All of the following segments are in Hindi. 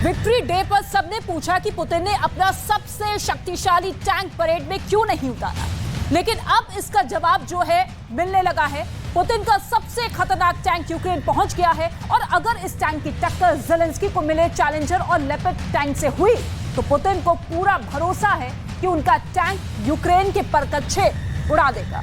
विक्ट्री डे पर सबने पूछा कि पुतिन ने अपना सबसे शक्तिशाली टैंक परेड में क्यों नहीं उतारा, लेकिन अब इसका जवाब जो है मिलने लगा है। पुतिन का सबसे खतरनाक टैंक यूक्रेन पहुंच गया है और अगर इस टैंक की टक्कर ज़ेलेंस्की को मिले चैलेंजर और लेपर्ड टैंक से हुई तो पुतिन को पूरा भरोसा है कि उनका टैंक यूक्रेन के परकच्छे उड़ा देगा।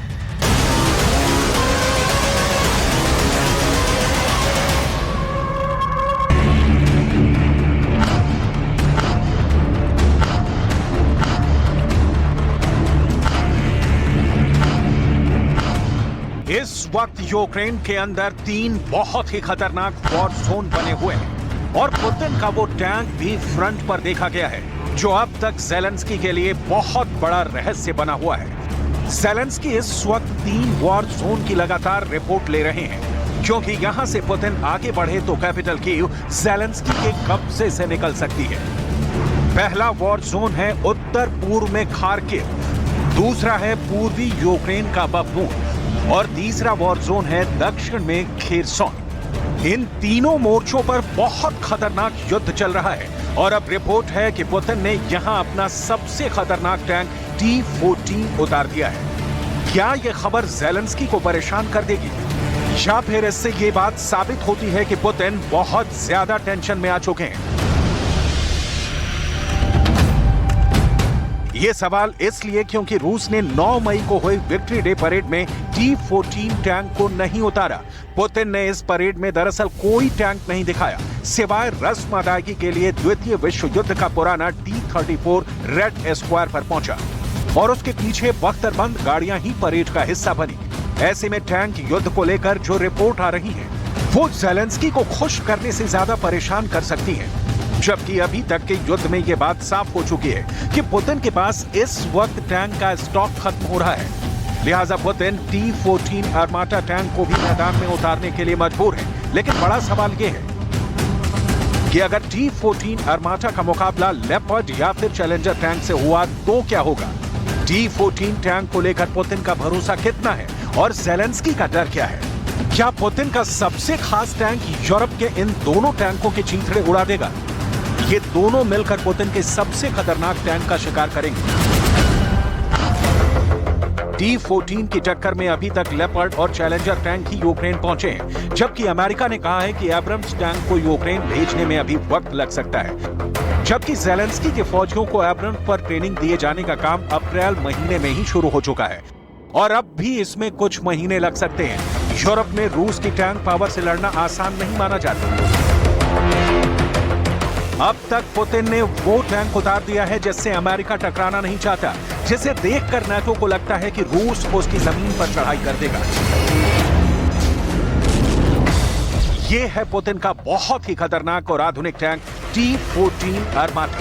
इस वक्त यूक्रेन के अंदर 3 बहुत ही खतरनाक वॉर जोन बने हुए हैं और पुतिन का वो टैंक भी फ्रंट पर देखा गया है, जो अब तक ज़ेलेंस्की के लिए बहुत बड़ा रहस्य बना हुआ है। ज़ेलेंस्की इस वक्त 3 वॉर जोन की लगातार रिपोर्ट ले रहे हैं, क्योंकि यहां से पुतिन आगे बढ़े तो कैपिटल कीव ज़ेलेंस्की के कब्जे से निकल सकती है। पहला वॉर जोन है उत्तर पूर्व में खार्किव, दूसरा है पूर्वी यूक्रेन का बख्मूत और तीसरा वॉर जोन है दक्षिण में खेरसोन। इन तीनों मोर्चों पर बहुत खतरनाक युद्ध चल रहा है और अब रिपोर्ट है कि पुतिन ने यहां अपना सबसे खतरनाक टैंक T-14 उतार दिया है। क्या यह खबर ज़ेलेंस्की को परेशान कर देगी या फिर इससे यह बात साबित होती है कि पुतिन बहुत ज्यादा टेंशन में आ चुके हैं? ये सवाल इसलिए क्योंकि रूस ने 9 मई को हुई विक्ट्री डे परेड में T-14 टैंक को नहीं उतारा। पुतिन ने इस परेड में दरअसल कोई टैंक नहीं दिखाया, सिवाय रस्म अदायगी के लिए द्वितीय विश्व युद्ध का पुराना T-34 रेड एस्क्वायर पर पहुंचा और उसके पीछे बख्तरबंद गाड़ियां ही परेड का हिस्सा बनी। ऐसे में टैंक युद्ध को लेकर जो रिपोर्ट आ रही है वो ज़ेलेंस्की को खुश करने से ज्यादा परेशान कर सकती है, जबकि अभी तक के युद्ध में यह बात साफ हो चुकी है कि पुतिन के पास इस वक्त टैंक का स्टॉक खत्म हो रहा है। लिहाजा पुतिन T-14 आर्माटा टैंक को भी मैदान में उतारने के लिए मजबूर है। लेकिन बड़ा सवाल यह है कि अगर T-14 आर्माटा का मुकाबला लेपर्ड या फिर चैलेंजर टैंक से हुआ तो क्या होगा? T-14 टैंक को लेकर पुतिन का भरोसा कितना है और ज़ेलेंस्की का डर क्या है? क्या पुतिन का सबसे खास टैंक यूरोप के इन दोनों टैंकों के चीथड़े उड़ा देगा? ये दोनों मिलकर पुतिन के सबसे खतरनाक टैंक का शिकार करेंगे। T-14 की टक्कर में अभी तक लेपर्ड और चैलेंजर टैंक ही यूक्रेन पहुंचे हैं, जबकि अमेरिका ने कहा है कि एब्रम्स टैंक को यूक्रेन भेजने में अभी वक्त लग सकता है। जबकि ज़ेलेंस्की के फौजियों को एब्रम्स पर ट्रेनिंग दिए जाने का काम अप्रैल महीने में ही शुरू हो चुका है और अब भी इसमें कुछ महीने लग सकते हैं। यूरोप में रूस की टैंक पावर से लड़ना आसान नहीं माना जाता। अब तक पुतिन ने वो टैंक उतार दिया है जिससे अमेरिका टकराना नहीं चाहता, जिसे देखकर नाटो को लगता है कि रूस उसकी जमीन पर चढ़ाई कर देगा। ये है पुतिन का बहुत ही खतरनाक और आधुनिक टैंक T-14 आर्माटा।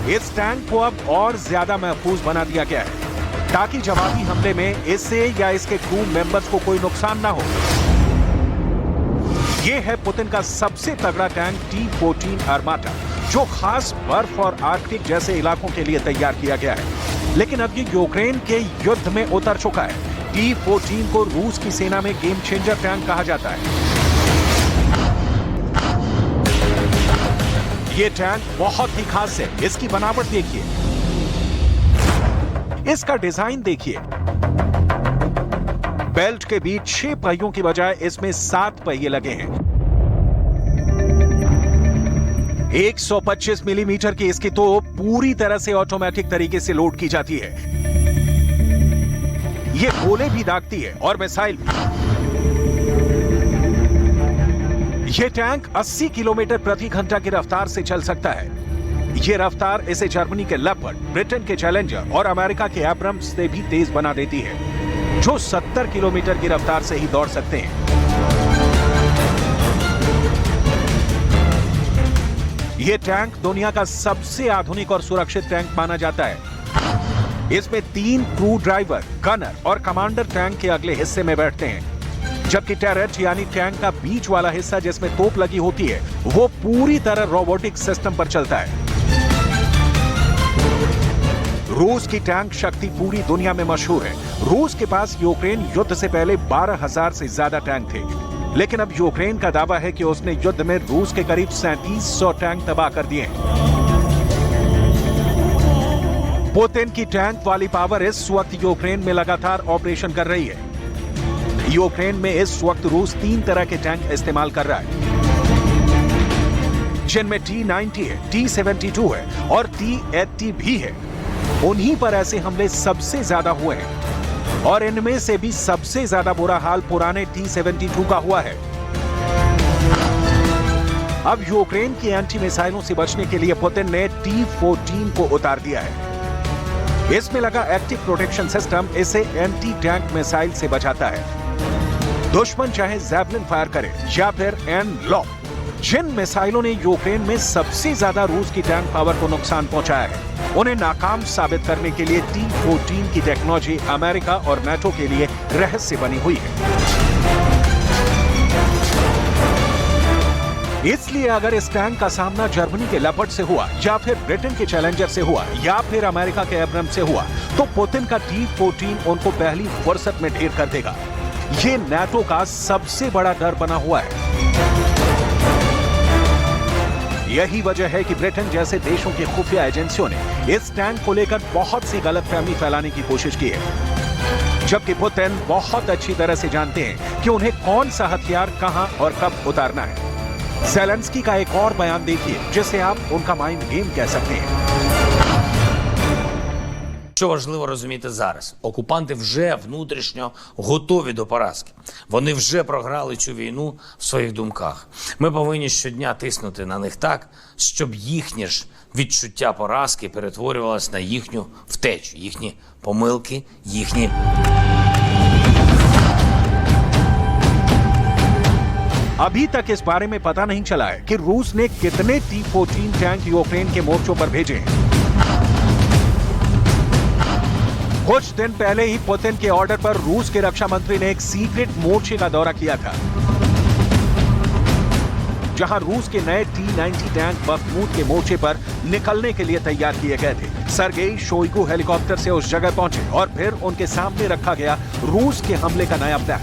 इस टैंक को अब और ज्यादा महफूज बना दिया गया है ताकि जवाबी हमले में इससे या इसके क्रू मेंबर्स को कोई नुकसान ना हो। ये है पुतिन का सबसे तगड़ा टैंक T-14 आर्माटा, जो खास बर्फ और आर्कटिक जैसे इलाकों के लिए तैयार किया गया है। लेकिन अब ये यूक्रेन के युद्ध में उतर चुका है। T-14 को रूस की सेना में गेम चेंजर टैंक कहा जाता है। ये टैंक बहुत ही खास है। इसकी बनावट देखिए, इसका डिजाइन देखिए। बेल्ट के बीच 6 पहियों की बजाय इसमें 7 पहिए लगे हैं। 125 मिलीमीटर की इसकी तोप पूरी तरह से ऑटोमेटिक तरीके से लोड की जाती है। ये गोले भी दागती है और मिसाइल भी। यह टैंक 80 किलोमीटर प्रति घंटा की रफ्तार से चल सकता है। यह रफ्तार इसे जर्मनी के लेपर्ड, ब्रिटेन के चैलेंजर और अमेरिका के एब्रम्स से भी तेज बना देती है, जो 70 किलोमीटर की रफ्तार से ही दौड़ सकते हैं। यह टैंक दुनिया का सबसे आधुनिक और सुरक्षित टैंक माना जाता है। इसमें 3 क्रू ड्राइवर, गनर और कमांडर टैंक के अगले हिस्से में बैठते हैं, जबकि टैरेट यानी टैंक का बीच वाला हिस्सा जिसमें तोप लगी होती है वो पूरी तरह रोबोटिक सिस्टम पर चलता है। रूस की टैंक शक्ति पूरी दुनिया में मशहूर है। रूस के पास यूक्रेन युद्ध से पहले 12,000 से ज्यादा टैंक थे। लेकिन अब यूक्रेन का दावा है कि उसने युद्ध में रूस के करीब 3700 टैंक तबाह कर दिए हैं। पुतिन की टैंक वाली पावर इस वक्त यूक्रेन में लगातार ऑपरेशन कर रही है। यूक्रेन में इस वक्त रूस 3 तरह के टैंक इस्तेमाल कर रहा है, जिनमें T-90 है, T-72 है और T-80 भी है। उन्हीं पर ऐसे हमले सबसे ज्यादा हुए हैं और इनमें से भी सबसे ज्यादा बुरा हाल पुराने T-72 का हुआ है। अब यूक्रेन की एंटी मिसाइलों से बचने के लिए पुतिन ने T-14 को उतार दिया है। इसमें लगा एक्टिव प्रोटेक्शन सिस्टम इसे एंटी टैंक मिसाइल से बचाता है। दुश्मन चाहे जैवलिन फायर करे या फिर एन-लॉक, जिन मिसाइलों ने यूक्रेन में सबसे ज्यादा रूस की टैंक पावर को नुकसान पहुंचाया है, उन्हें नाकाम साबित करने के लिए T-14 की टेक्नोलॉजी अमेरिका और नाटो के लिए रहस्य बनी हुई है। इसलिए अगर इस टैंक का सामना जर्मनी के लेपर्ड से हुआ या फिर ब्रिटेन के चैलेंजर से हुआ या फिर अमेरिका के एब्रम से हुआ, तो पुतिन का T-14 उनको पहली फुर्सत में ढेर कर देगा। ये नाटो का सबसे बड़ा डर बना हुआ है। यही वजह है कि ब्रिटेन जैसे देशों की खुफिया एजेंसियों ने इस टैंक को लेकर बहुत सी गलतफहमी फैलाने की कोशिश की है, जबकि पुतिन बहुत अच्छी तरह से जानते हैं कि उन्हें कौन सा हथियार कहां और कब उतारना है। ज़ेलेंस्की का एक और बयान देखिए, जिसे आप उनका माइंड गेम कह सकते हैं। Що важливо розуміти зараз? Окупанти вже внутрішньо готові до поразки. Вони вже програли цю війну в своїх думках. Ми повинні щодня тиснути на них так, щоб їхнє ж відчуття поразки перетворювалось на їхню втечу, їхні помилки, їхні... अभी तक इस बारे में पता नहीं चला है कि रूस ने कितने T-14 टैंक यूक्रेन के मोर्चों पर भेजे हैं। कुछ दिन पहले ही पुतिन के ऑर्डर पर रूस के रक्षा मंत्री ने एक सीक्रेट मोर्चे का दौरा किया था, जहां रूस के नए T-90 टैंक बखमूत के मोर्चे पर निकलने के लिए तैयार किए गए थे। सर्गेई शोइगु हेलीकॉप्टर से उस जगह पहुंचे और फिर उनके सामने रखा गया रूस के हमले का नया प्लान।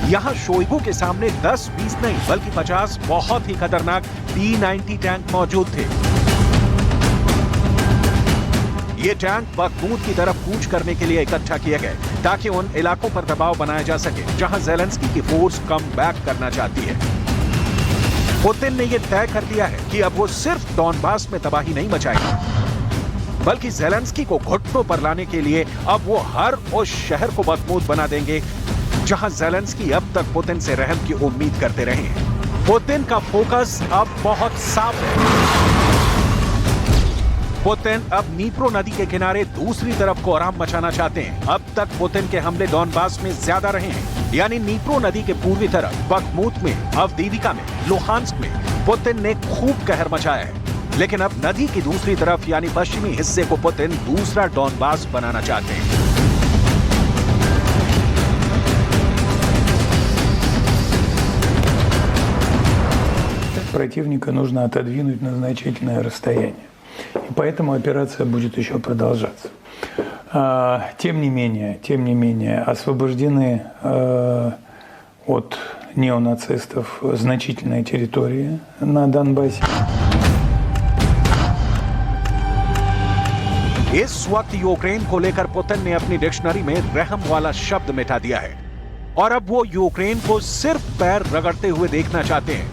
यहां शोइगु के सामने 10-20 नहीं बल्कि 50 बहुत ही खतरनाक T-90 टैंक मौजूद थे। ये टैंक बखमूत की तरफ कूच करने के लिए इकट्ठा किए गए ताकि उन इलाकों पर दबाव बनाया जा सके जहां ज़ेलेंस्की की फोर्स कम बैक करना चाहती है। पुतिन ने यह तय कर लिया है कि अब वो सिर्फ डॉनबास में तबाही नहीं मचाएंगे, बल्कि ज़ेलेंस्की को घुटनों पर लाने के लिए अब वो हर उस शहर को बखमूत बना देंगे जहां ज़ेलेंस्की अब तक पुतिन से रहम की उम्मीद करते रहे हैं। पुतिन का फोकस अब बहुत साफ है। पुतिन अब नीप्रो नदी के किनारे दूसरी तरफ को आराम मचाना चाहते हैं। अब तक पुतिन के हमले डॉनबास में ज्यादा रहे हैं, यानी नीप्रो नदी के पूर्वी तरफ बखमूत में, अवदीविका में, लुहांस्क में पुतिन ने खूब कहर मचाया है। लेकिन अब नदी की दूसरी तरफ यानी पश्चिमी हिस्से को पुतिन दूसरा डॉनबास बनाना चाहते हैं। Противника нужно отодвинуть на значительное расстояние. И поэтому операция будет еще продолжаться. Тем не менее, освобождены от неонацистов значительные территории на Донбассе. इस वक्त यूक्रेन को लेकर पुतिन ने अपनी डिक्शनरी में रहम वाला शब्द मिटा दिया है और अब वो यूक्रेन को सिर्फ पैर रगड़ते हुए देखना चाहते हैं।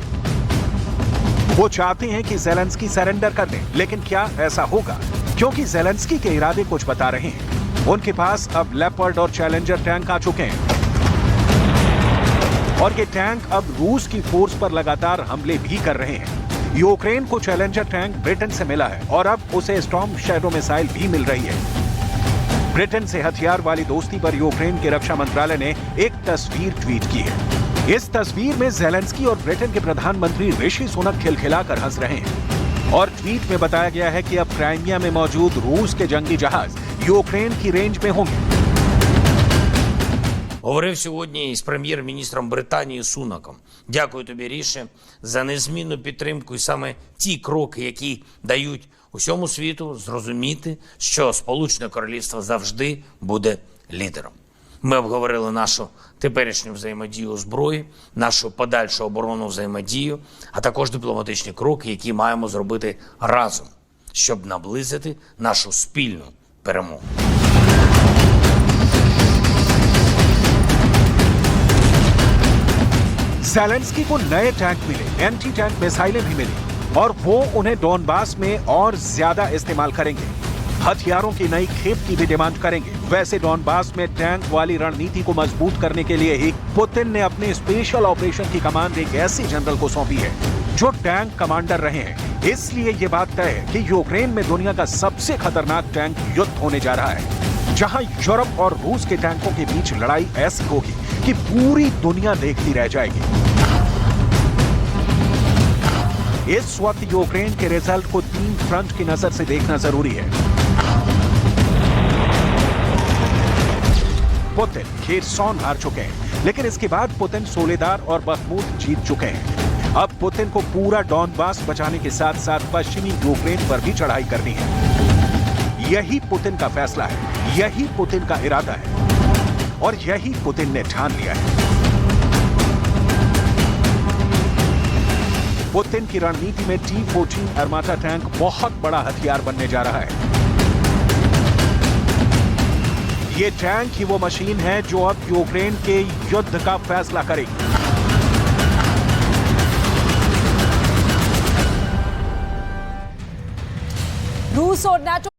वो चाहते हैं कि ज़ेलेंस्की सरेंडर कर दें, लेकिन क्या ऐसा होगा? क्योंकि ज़ेलेंस्की के इरादे कुछ बता रहे हैं। उनके पास अब लेपर्ड और चैलेंजर टैंक आ चुके हैं और ये टैंक अब रूस की फोर्स पर लगातार हमले भी कर रहे हैं। यूक्रेन को चैलेंजर टैंक ब्रिटेन से मिला है और अब उसे स्टॉर्म शैडो मिसाइल भी मिल रही है। ब्रिटेन से हथियार वाली दोस्ती पर यूक्रेन के रक्षा मंत्रालय ने एक तस्वीर ट्वीट की है। इस तस्वीर में ज़ेलेंस्की और ब्रिटेन के प्रधानमंत्री ऋषि सुनक खिलखिलाकर हंस रहे हैं और ट्वीट में बताया गया है कि अब क्राइमिया में मौजूद रूस के जंगी जहाज यूक्रेन की रेंज में होंगे। Говорив сьогодні із прем'єр-міністром Британії Сунаком. Дякую тобі, Ріше, за незмінну підтримку і саме ті кроки, які дають усьому світу зрозуміти, що Сполучене Королівство завжди буде лідером. Ми обговорили нашу теперішню взаємодію у зброї, нашу подальшу оборонну взаємодію, а також дипломатичні кроки, які маємо зробити разом, щоб наблизити нашу спільну перемогу. ज़ेलेंस्की को नए टैंक मिले, एंटी टैंक मिसाइलें भी मिली और वो उन्हें डोनबास में और ज्यादा इस्तेमाल करेंगे। हथियारों की नई खेप की भी डिमांड करेंगे। वैसे डोनबास में टैंक वाली रणनीति को मजबूत करने के लिए ही पुतिन ने अपने स्पेशल ऑपरेशन की कमांड एक ऐसे जनरल को सौंपी है जो टैंक कमांडर रहे हैं। इसलिए ये बात तय है कि यूक्रेन में दुनिया का सबसे खतरनाक टैंक युद्ध होने जा रहा है, जहां यूरोप और रूस के टैंकों के बीच लड़ाई ऐसी होगी कि पूरी दुनिया देखती रह जाएगी। इस वक्त यूक्रेन के रिजल्ट को 3 फ्रंट की नजर से देखना जरूरी है। पुतिन खेरसॉन हार चुके हैं, लेकिन इसके बाद पुतिन सोलेदार और बखमूत जीत चुके हैं। अब पुतिन को पूरा डॉनबास बचाने के साथ साथ पश्चिमी यूक्रेन पर भी चढ़ाई करनी है। यही पुतिन का फैसला है, यही पुतिन का इरादा है और यही पुतिन ने ठान लिया है। पुतिन की रणनीति में T-14 आर्माटा टैंक बहुत बड़ा हथियार बनने जा रहा है। ये टैंक ही वो मशीन है जो अब यूक्रेन के युद्ध का फैसला करेगी। रूस और नाटो